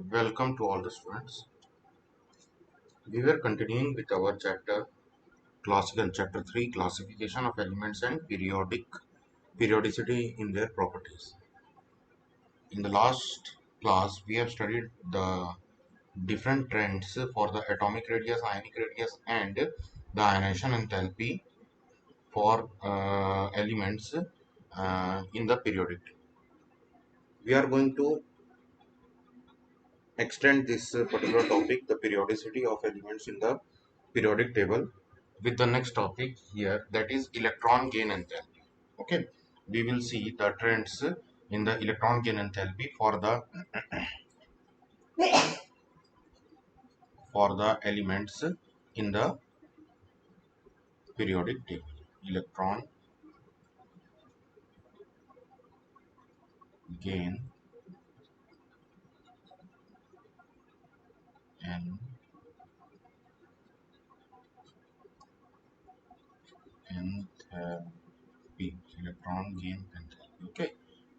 Welcome to all the students. We were continuing with our chapter 3, classification of elements and periodicity in their properties. In the last class, we have studied the different trends for the atomic radius, ionic radius, and the ionization enthalpy for elements in the periodic table. We are going to extend this particular topic, the periodicity of elements in the periodic table, with the next topic here, that is electron gain enthalpy. Okay, we will see the trends in the electron gain enthalpy for the elements in the periodic table. Electron gain enthalpy. Electron gain enthalpy. Okay,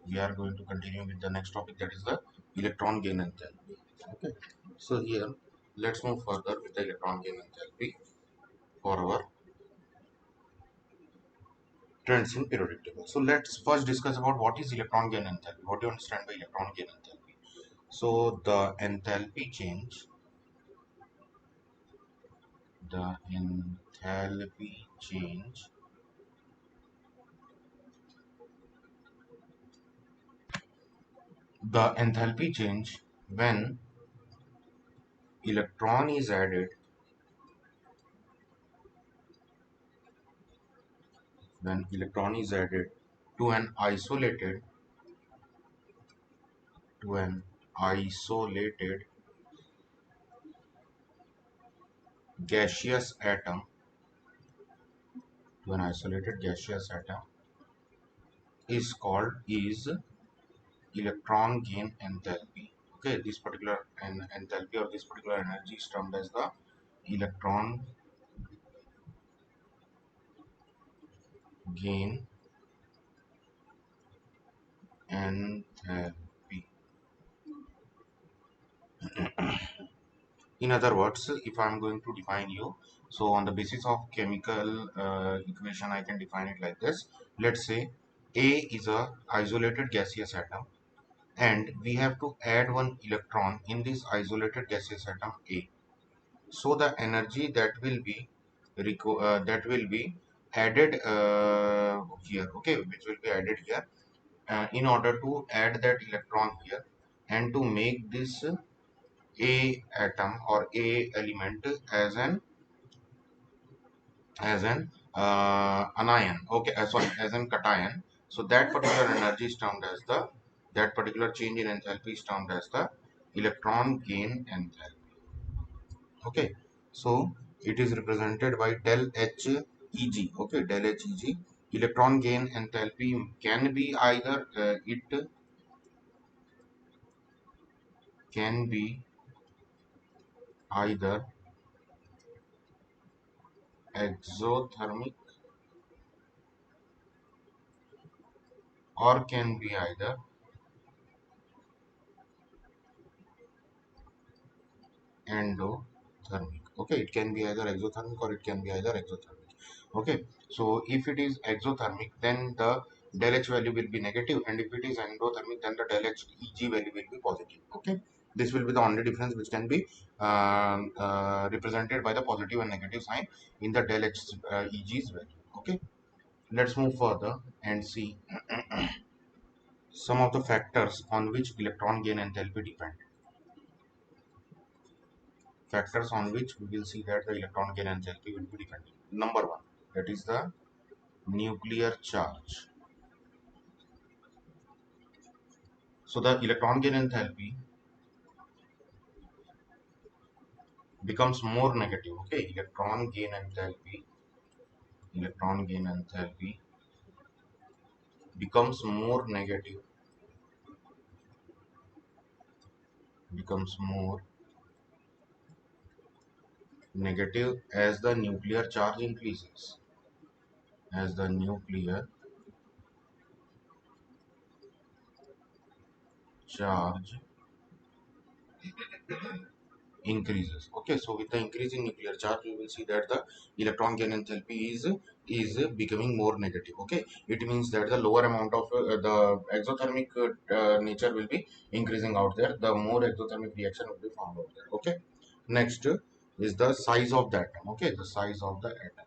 we are going to continue with the next topic, that is the electron gain enthalpy. Okay, so here let's move further with the electron gain enthalpy for our trends in periodic table. So let's first discuss about what is electron gain enthalpy. What do you understand by electron gain enthalpy? So the enthalpy change when electron is added to an isolated gaseous atom is electron gain enthalpy. Okay, this particular enthalpy or this particular energy is termed as the electron gain enthalpy. In other words, if I'm going to define you, so on the basis of chemical equation, I can define it like this. Let's say A is a isolated gaseous atom, and we have to add one electron in this isolated gaseous atom A. So the energy that will be added here, okay, which will be added here in order to add that electron here and to make this A atom or A element as an anion, okay, sorry, as an cation. So that particular energy is termed as that particular change in enthalpy is termed as the electron gain enthalpy. Okay, so it is represented by del H Eg. Okay, del H Eg. Electron gain enthalpy can be either it can be either exothermic or can be either endothermic. Okay, it can be either exothermic or it can be either exothermic. Okay, so if it is exothermic, then the del H value will be negative, and if it is endothermic, then the del H Eg value will be positive. Okay, this will be the only difference which can be represented by the positive and negative sign in the del H Eg's value. Okay, let's move further and see some of the factors on which electron gain enthalpy depend. Factors on which we will see that the electron gain enthalpy will be dependent. Number one, that is the nuclear charge. So the electron gain enthalpy becomes more negative. Okay, electron gain enthalpy becomes more negative as the nuclear charge increases. As the nuclear charge increases. Okay, so with the increasing nuclear charge, you will see that the electron gain enthalpy is becoming more negative. Okay, it means that the lower amount of the exothermic nature will be increasing out there, the more exothermic reaction will be found out there. Okay, next is the size of the atom. Okay, the size of the atom.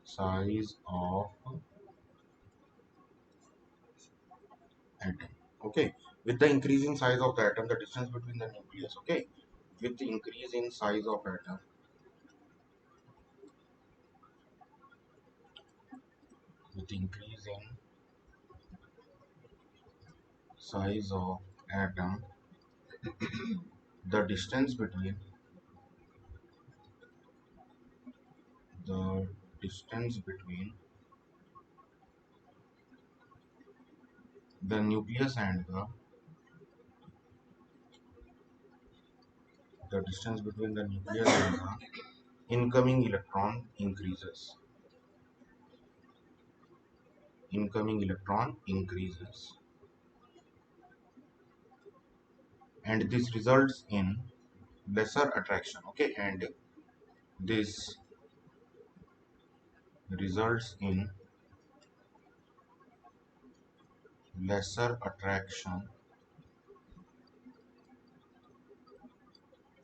Size of atom. Okay, with the increasing size of the atom, the distance between the nucleus. Okay, with the increase in size of atom, with increase in size of atom, the distance between the distance between the nucleus and the distance between the nucleus and the incoming electron increases. Incoming electron increases, and this results in lesser attraction. Okay, and this results in lesser attraction.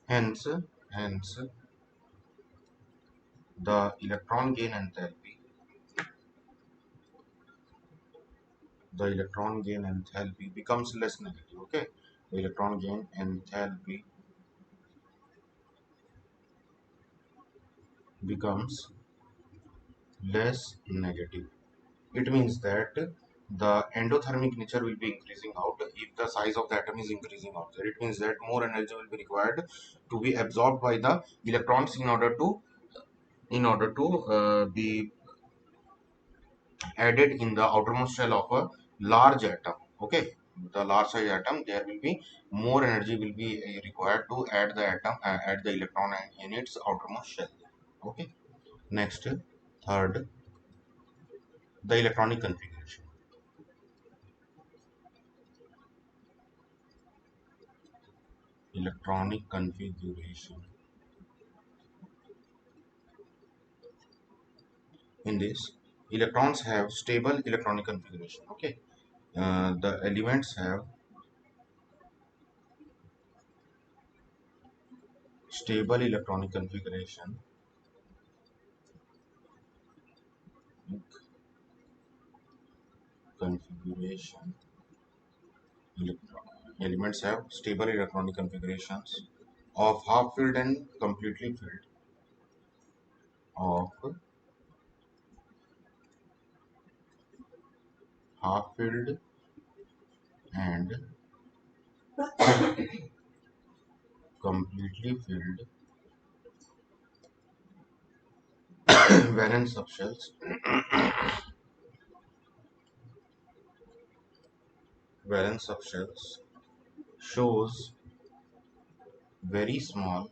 Hence, the electron gain enthalpy, becomes less negative. Okay, the electron gain enthalpy becomes less negative. It means that the endothermic nature will be increasing out if the size of the atom is increasing out there. It means that more energy will be required to be absorbed by the electrons in order to be added in the outermost shell of a large atom. Okay, the large size atom, there will be more energy will be required to add the electron in its outermost shell. Okay, next, third, the electronic configuration. Electronic configuration. In this, electrons have stable electronic configuration. Okay, the elements have stable electronic configuration. Elements have stable electronic configurations of half filled and completely filled, of half filled and completely filled valence subshells. Valence subshells shows very small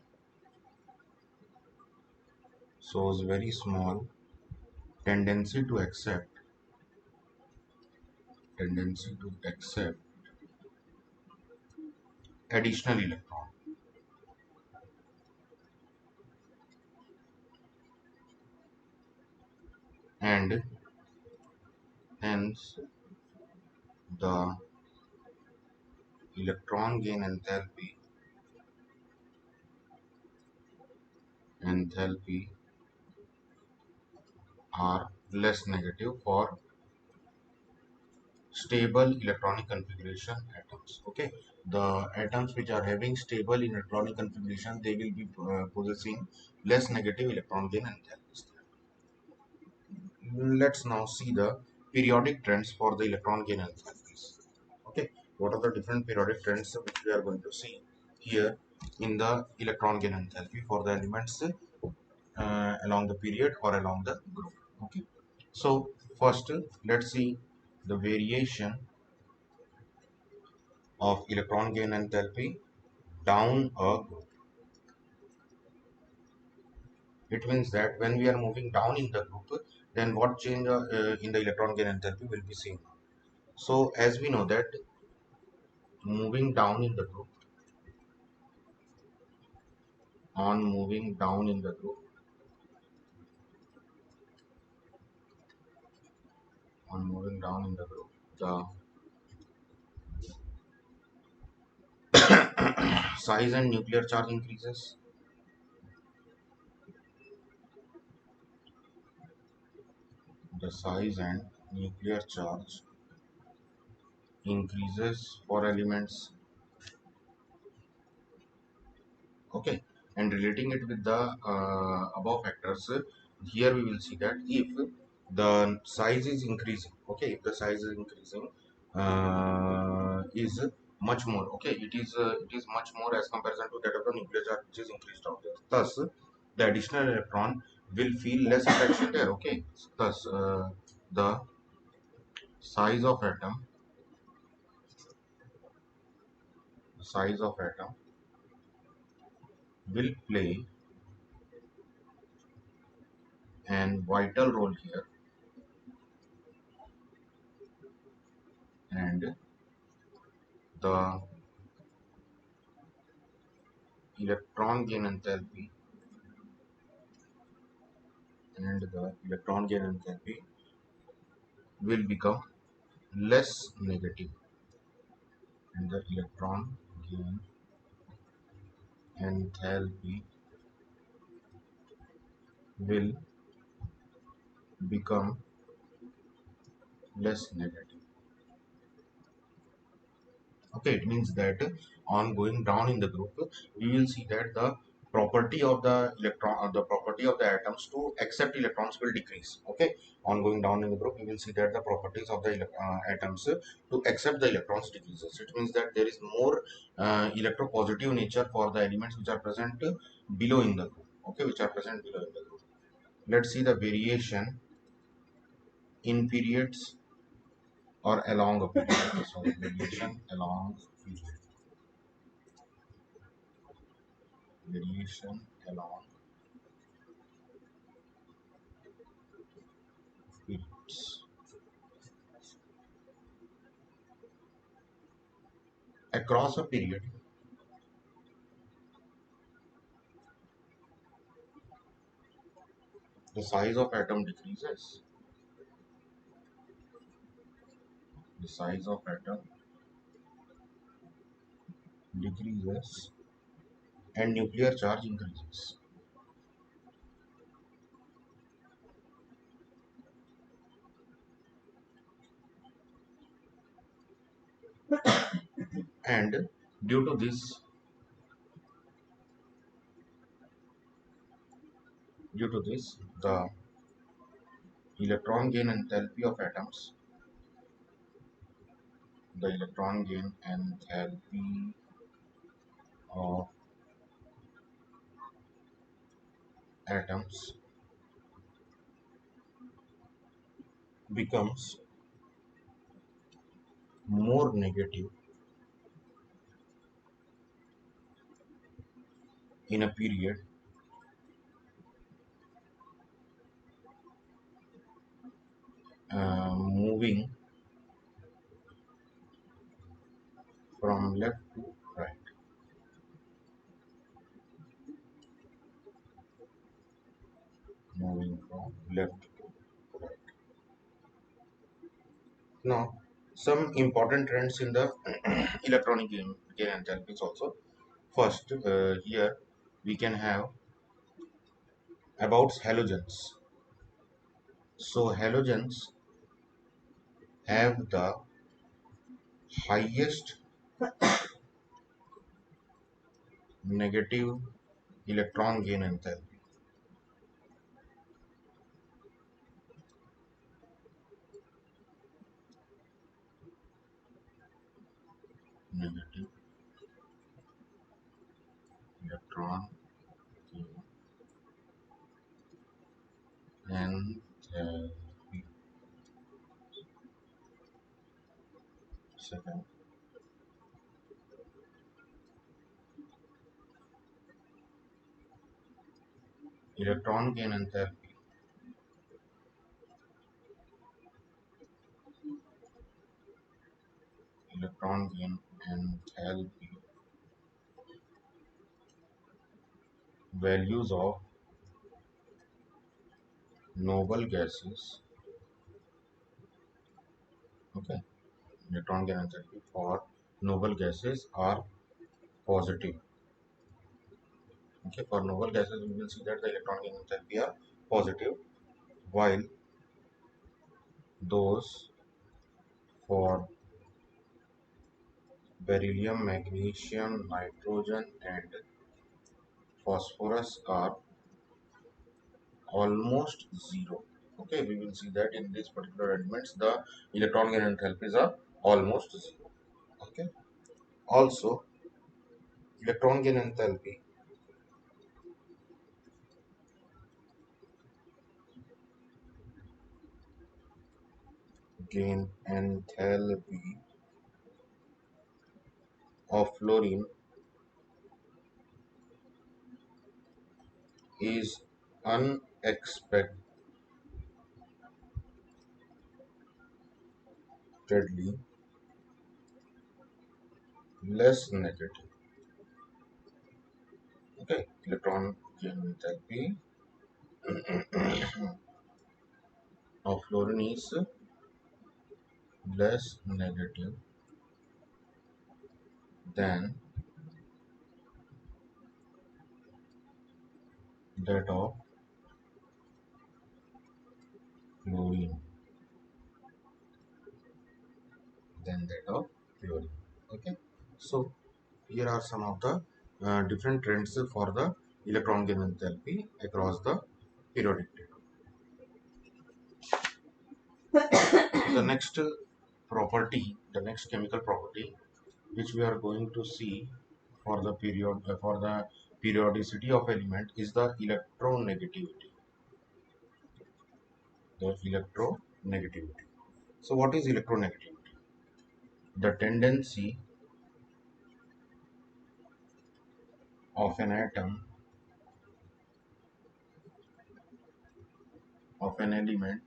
very small tendency to accept additional electron, and hence the electron gain enthalpy are less negative for stable electronic configuration atoms. Okay, the atoms which are having stable electronic configuration, they will be possessing less negative electron gain enthalpies. Let's now see the periodic trends for the electron gain enthalpies. Okay, what are the different periodic trends which we are going to see here in the electron gain enthalpy for the elements along the period or along the group. Okay, so first, let's see the variation of electron gain enthalpy down a group. It means that when we are moving down in the group, then what change in the electron gain enthalpy will be seen. So as we know that moving down in the group, on moving down in the group, on moving down in the group, the size and nuclear charge increases. The size and nuclear charge increases for elements. Okay, and relating it with the above factors, here we will see that if the size is increasing, okay, if the size is increasing, is much more, okay, it is much more as comparison to that of the nuclear charge which is increased out there. Thus the additional electron will feel less attraction there. Okay, thus the size of atom, size of atom will play an vital role here, and the electron gain enthalpy, and the electron gain enthalpy will become less negative, and the electron gain enthalpy will become less negative. Okay, it means that on going down in the group, we will see that the property of the electron, the property of the atoms to accept electrons will decrease. Okay, on going down in the group, we will see that the properties of the atoms to accept the electrons decreases. It means that there is more electropositive nature for the elements which are present below in the group. Okay, which are present below in the group. Let's see the variation in periods or along a period. So variation along period, variation along periods. Across a period, the size of atom decreases. The size of atom decreases and nuclear charge increases. And due to this, the electron gain enthalpy of atoms, the electron gain enthalpy of atoms becomes more negative in a period moving from left to right. Moving from left to right. Now, some important trends in the electronic gain enthalpies also. First, here we can have about halogens. So, halogens have the highest negative electron gain enthalpy. Negative electron gain enthalpy. Second, electron gain enthalpy electron gain enthalpy values of noble gases. Okay, electron gain enthalpy for noble gases are positive. Okay, for noble gases we will see that the electron gain enthalpy are positive, while those for beryllium, magnesium, nitrogen and phosphorus are almost zero. Okay, we will see that in these particular elements the electron gain enthalpies are almost zero. Okay, also electron gain enthalpy gain enthalpy of fluorine is unexpectedly less negative. Okay, electron gain enthalpy of fluorine is less negative than that of fluorine fluorine. Okay, so here are some of the different trends for the electron gain enthalpy across the periodic table. The next property, the next chemical property which we are going to see for the periodicity of element is the electronegativity. The electronegativity. So what is electronegativity? The tendency of an atom, of an element,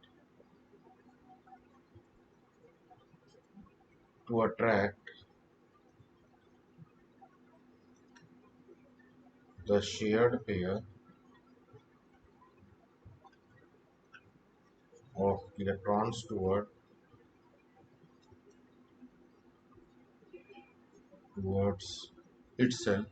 to attract the shared pair of electrons towards itself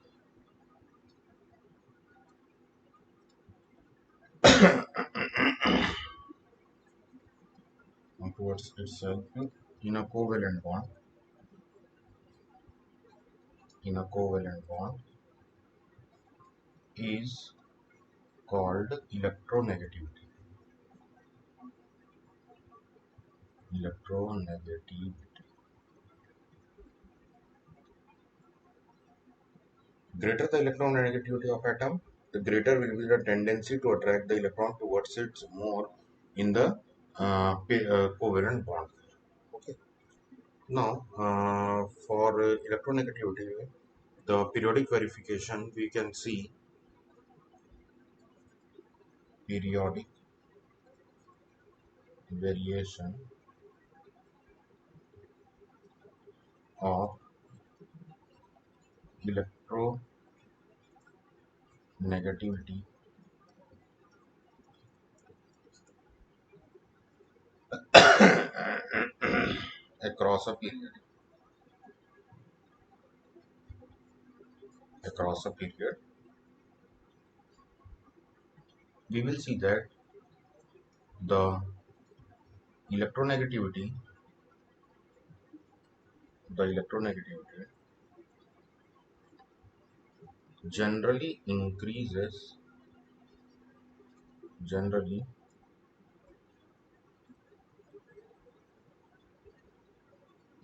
towards itself in a covalent bond, in a covalent bond is called electronegativity. Electronegativity. Greater the electronegativity of atom, the greater will be the tendency to attract the electron towards its more in the covalent bond. Okay. Now, for electronegativity, the periodic verification, we can see periodic variation of electronegativity across a period. Across a period, we will see that the electronegativity, the electronegativity generally generally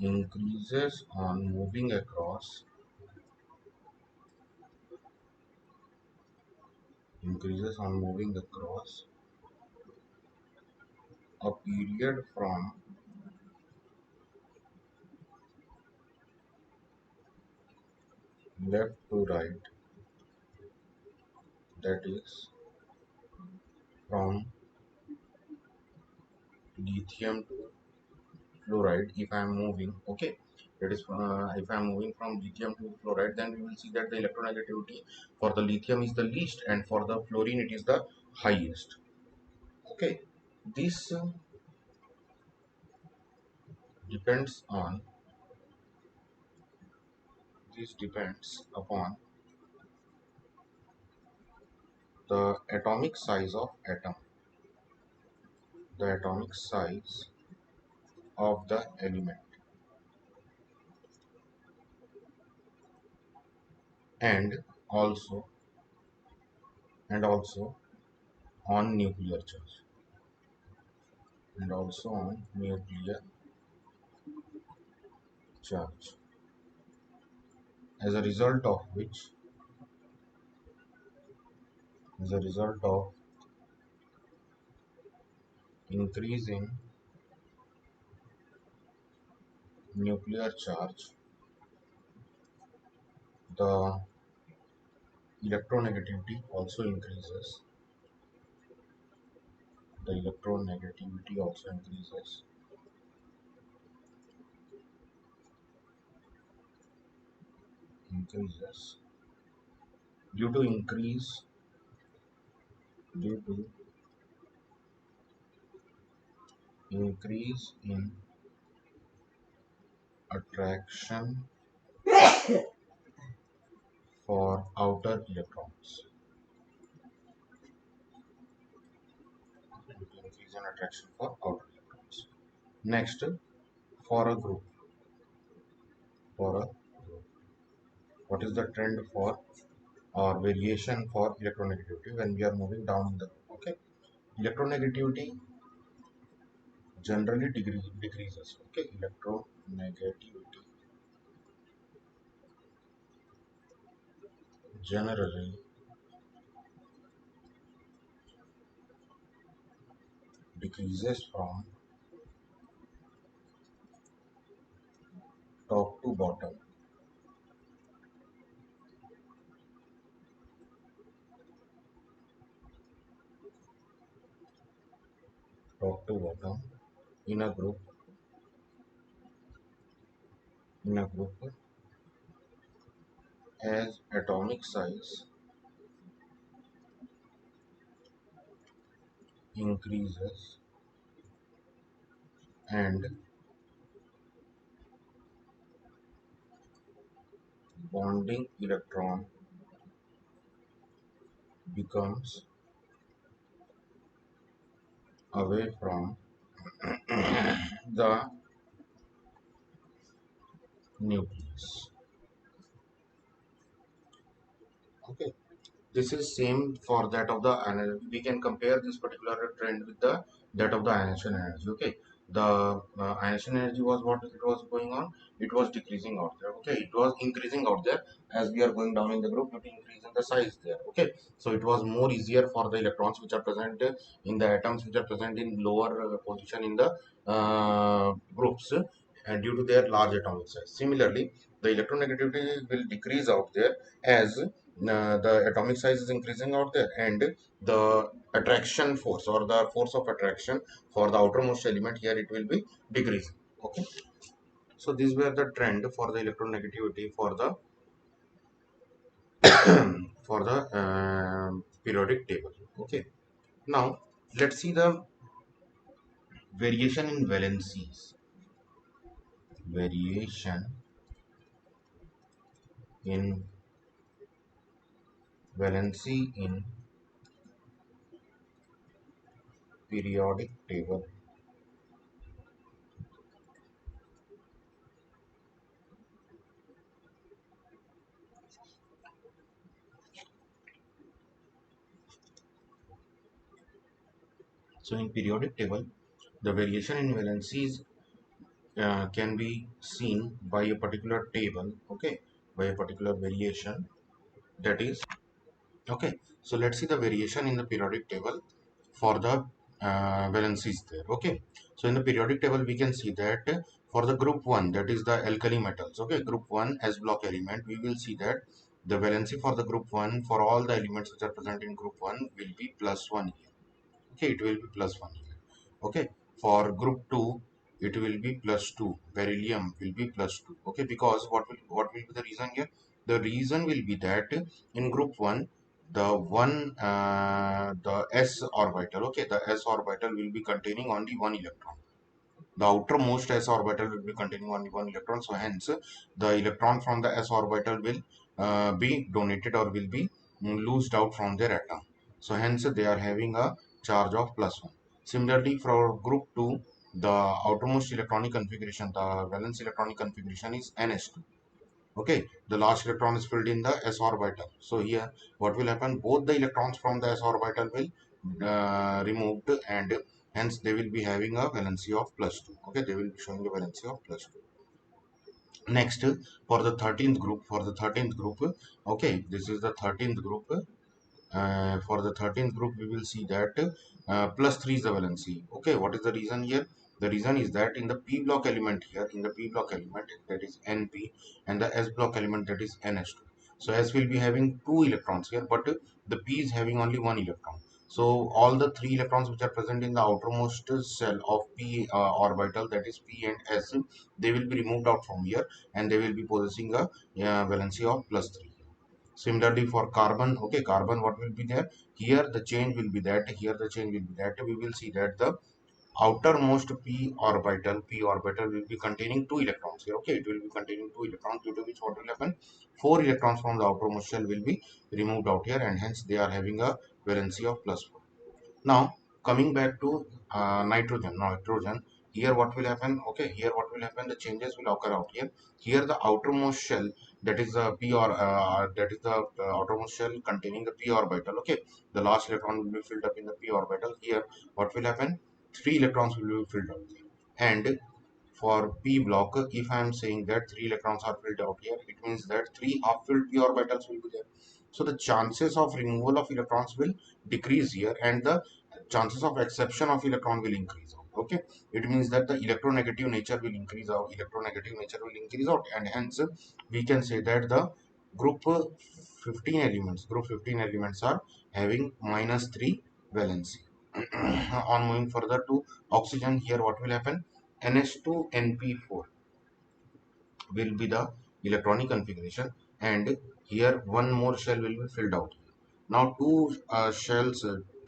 increases on moving across, increases on moving across a period from left to right, that is from lithium to fluoride. If I am moving, okay, That is, if I am moving from lithium to fluoride, then we will see that the electronegativity for the lithium is the least, and for the fluorine it is the highest. Okay, this depends on this depends upon the atomic size of atom, the atomic size of the element, and also also on nuclear charge, and also on nuclear charge, as a result of which, as a result of increasing nuclear charge, the electronegativity also increases. The electronegativity also increases due to due to increase in attraction for outer electrons. Due to increase in attraction for outer electrons. Next, for a group, for a group, what is the trend for or variation for electronegativity when we are moving down in the group? Okay, electronegativity generally decreases. Okay, electronegativity generally decreases from top to bottom, top to bottom in a group, in a group as atomic size increases and bonding electron becomes away from the nucleus. Okay, this is same for that of the we can compare this particular trend with the that of the ionization energy. Okay, the ionization energy was what it was going on, it was decreasing out there. Okay, it was increasing out there as we are going down in the group due to increase in the size there. Okay, so it was more easier for the electrons which are present in the atoms which are present in lower position in the groups, and due to their large atomic size. Similarly, the electronegativity will decrease out there as the atomic size is increasing out there, and the attraction force or the force of attraction for the outermost element here, it will be decreasing. Okay, so these were the trend for the electronegativity for the for the periodic table. Okay, now let's see the variation in valencies, variation in valency in periodic table. So in periodic table, the variation in valencies can be seen by a particular table. Okay, by a particular variation, that is, okay, so let's see the variation in the periodic table for the valencies there. Okay, so in the periodic table we can see that for the group 1, that is the alkali metals, okay, group 1 S block element, we will see that the valency for the group 1 for all the elements which are present in group 1 will be +1 here. Okay, it will be +1 here. Okay, for group 2 it will be plus 2. Beryllium will be plus 2. Okay, because what will be the reason here? The reason will be that in group 1, the s orbital, okay, the s orbital will be containing only one electron. The outermost s orbital will be containing only one electron, so hence the electron from the s orbital will be donated or will be loosed out from their atom. So hence they are having a charge of plus 1. Similarly, for group 2, the outermost electronic configuration, the valence electronic configuration is ns2. Okay, the last electron is filled in the s orbital. So here what will happen, both the electrons from the s orbital will removed, and hence they will be having a valency of plus 2. Okay, they will be showing a valency of plus 2. Next, for the 13th group, okay, this is the 13th group. For the 13th group, we will see that plus 3 is the valency. Okay, what is the reason here? The reason is that in the p block element here, in the p block element, that is np, and the s block element, that is ns2. So s will be having 2 electrons here, but the p is having only 1 electron. So all the 3 electrons which are present in the outermost shell of p orbital, that is p and s, they will be removed out from here, and they will be possessing a valency of plus 3. Similarly for carbon, okay, carbon, what will be there? Here the change will be that, here the change will be that. We will see that the outermost p orbital will be containing 2 electrons here. Okay, it will be containing 2 electrons, due to which what will happen? 4 electrons from the outermost shell will be removed out here, and hence they are having a valency of plus 4. Now coming back to nitrogen, here what will happen? Okay, here what will happen? The changes will occur out here. Here the outermost shell, that is the outermost shell containing the p orbital. Okay, the last electron will be filled up in the p orbital. Here what will happen? 3 electrons will be filled out here, and for p block, if I am saying that 3 electrons are filled out here, it means that 3 half filled p orbitals will be there. So the chances of removal of electrons will decrease here, and the chances of exception of electron will increase out. Okay, it means that the electronegative nature will increase out, and hence we can say that the group 15 elements are having minus 3 valency. On moving further to oxygen, here what will happen? NH2NP4 will be the electronic configuration, and here one more shell will be filled out. Now two shells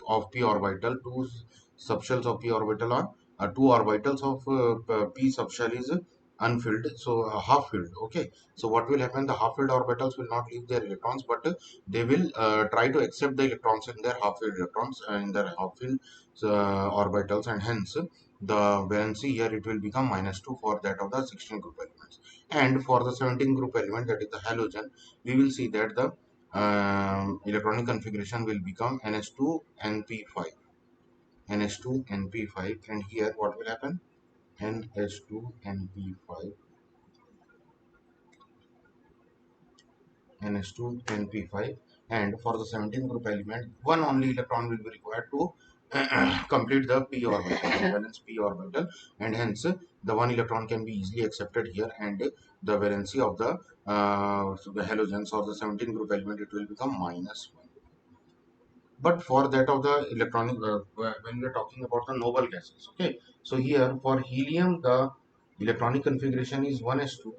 of p orbital, two subshells of p orbital are two orbitals of p subshell is unfilled, so half filled. Okay, so what will happen? The half filled orbitals will not leave their electrons, but they will try to accept the electrons in their half filled electrons in their half filled orbitals, and hence the valency here, it will become minus 2 for that of the 16 group elements. And for the 17 group element, that is the halogen, we will see that the electronic configuration will become NH2NP5. NH2NP5, and here what will happen? NH2NP5, NH2NP5, and for the 17 group element, one only electron will be required to complete the p orbital, the valence p orbital, and hence the one electron can be easily accepted here, and the valency of the halogens or the 17 group element, it will become minus 1. But for that of the electronic, when we are talking about the noble gases, okay, so here for helium the electronic configuration is 1s2.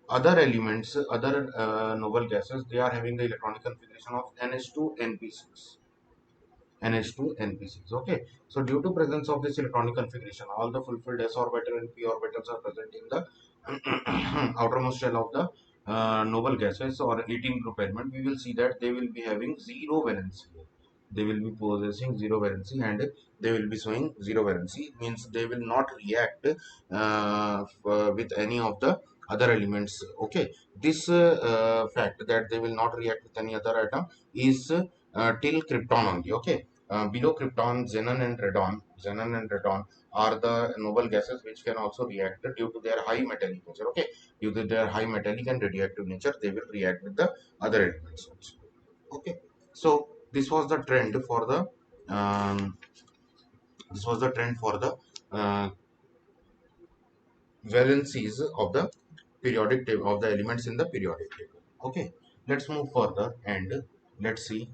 Other elements, other noble gases, they are having the electronic configuration of nh2np6, nh2np6. Okay, so due to presence of this electronic configuration, all the fulfilled s orbital and p orbitals are present in the outermost shell of the noble gases or 18 group element. We will see that they will be having zero valency. They will be possessing zero valency, and they will be showing zero valency, means they will not react with any of the other elements. Okay, this fact that they will not react with any other atom is till krypton only. Okay, below krypton, xenon and radon are the noble gases which can also react due to their high metallic nature. Okay, due to their high metallic and radioactive nature, they will react with the other elements also. Okay, so this was the trend for the um, uh, valencies of the periodic table of the elements in the periodic table. Okay, let's move further and let's see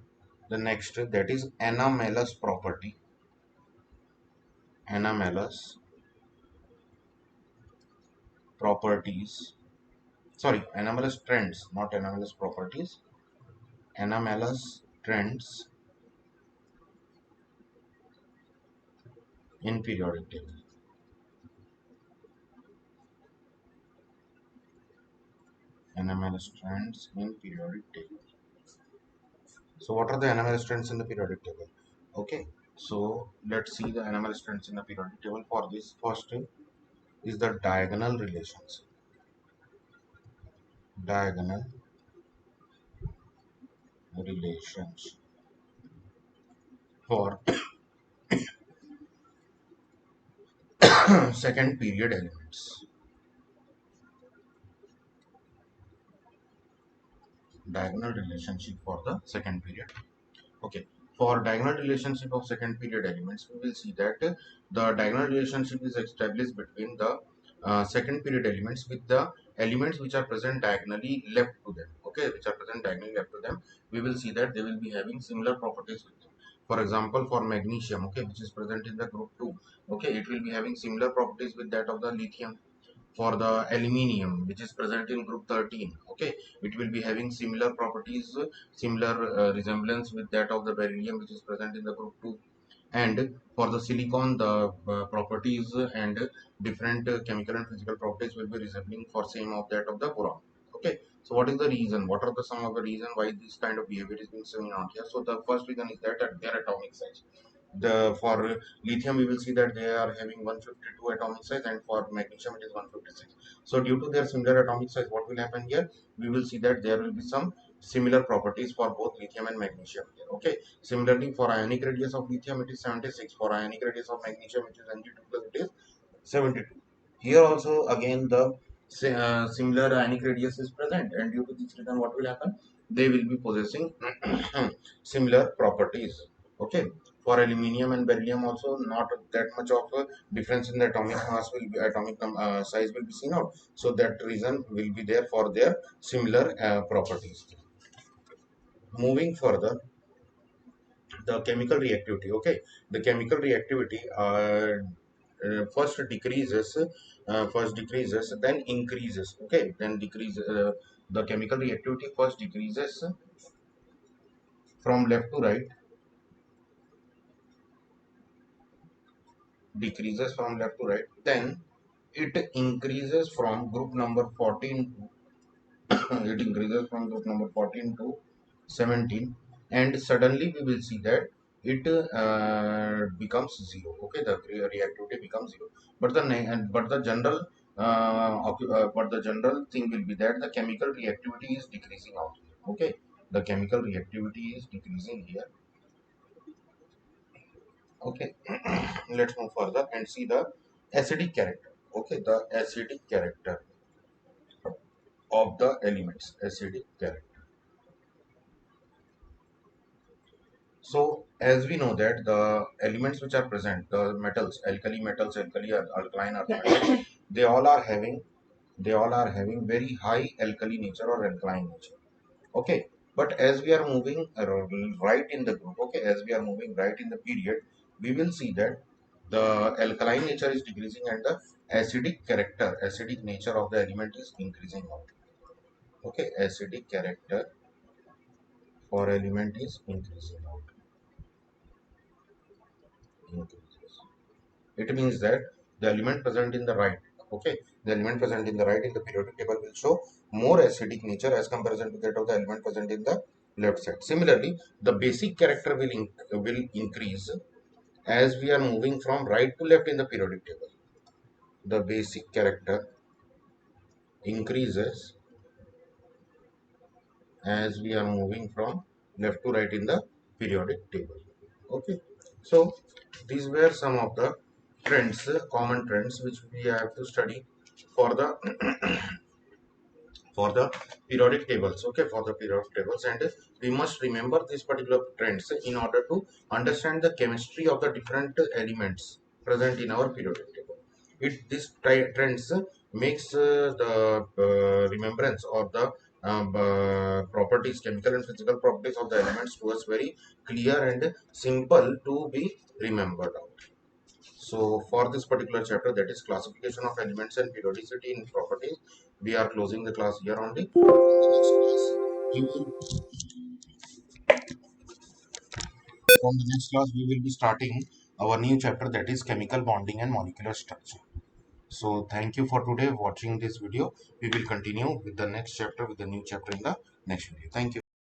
the next, that is anomalous property. Anomalous properties, sorry, anomalous trends, not anomalous properties, anomalous trends in periodic table. Anomalous trends in periodic table. So what are the anomalous trends in the periodic table? Okay, so let's see the anomalous trends in the periodic table. For this, first is the diagonal relations. Diagonal relations for second period elements. Diagonal relationship for the second period. Okay, for diagonal relationship of second period elements, we will see that the diagonal relationship is established between the second period elements with the elements which are present diagonally left to them. Okay, which are present diagonally left to them, we will see that they will be having similar properties with them. For example, for magnesium, okay, which is present in the group 2, okay, it will be having similar properties with that of the lithium. For the aluminium, which is present in group 13, okay, it will be having similar properties, similar resemblance with that of the beryllium, which is present in the group 2. And for the silicon, the properties and different chemical and physical properties will be resembling for same of that of the boron. Okay, so what is the reason, what are the some of the reason why this kind of behavior is being seen out here? So the first reason is that their atomic size. The for lithium, we will see that they are having 152 atomic size, and for magnesium it is 156. So due to their similar atomic size, what will happen here, we will see that there will be some similar properties for both lithium and magnesium here. Okay, similarly for ionic radius of lithium it is 76, for ionic radius of magnesium, which is Mg2 plus, it is 72. Here also again the similar ionic radius is present, and due to this reason what will happen, they will be possessing similar properties. Okay, for aluminium and beryllium also not that much of a difference in the atomic mass will be, atomic size will be seen out, so that reason will be there for their similar properties. Moving further, the chemical reactivity. Okay, the chemical reactivity first decreases, then increases. Okay, then decreases, the chemical reactivity first decreases from left to right, then it increases from group number 14 it increases from group number 14 to 17, and suddenly we will see that it becomes zero. Okay, the reactivity becomes zero, but the general but the general thing will be that the chemical reactivity is decreasing out here. Okay, the chemical reactivity is decreasing here. Okay, let's move further and see the acidic character. Okay, the acidic character of the elements. Acidic character. So as we know that the elements which are present, the metals, alkali, alkaline earth metals, they all are having very high alkali nature or alkaline nature. Okay, but as we are moving right in the group, okay, as we are moving right in the period, we will see that the alkaline nature is decreasing and the acidic nature of the element is increasing out. Okay, acidic character for element is increasing out. Increases. It means that the element present in the right, okay, the element present in the right in the periodic table will show more acidic nature as comparison to that of the element present in the left side. Similarly, the basic character will increase as we are moving from right to left in the periodic table. The basic character increases as we are moving from left to right in the periodic table. Okay, so these were some of the trends, common trends, which we have to study for the for the periodic tables. Okay, for the periodic tables, and we must remember these particular trends in order to understand the chemistry of the different elements present in our periodic table. Trends makes the remembrance or the properties, chemical and physical properties of the elements to us very clear and simple to be remembered out. So for this particular chapter, that is classification of elements and periodicity in properties, we are closing the class here only. From the next class, we will be starting our new chapter, that is chemical bonding and molecular structure. So thank you for today watching this video. We will continue with the next chapter, with the new chapter in the next video. Thank you.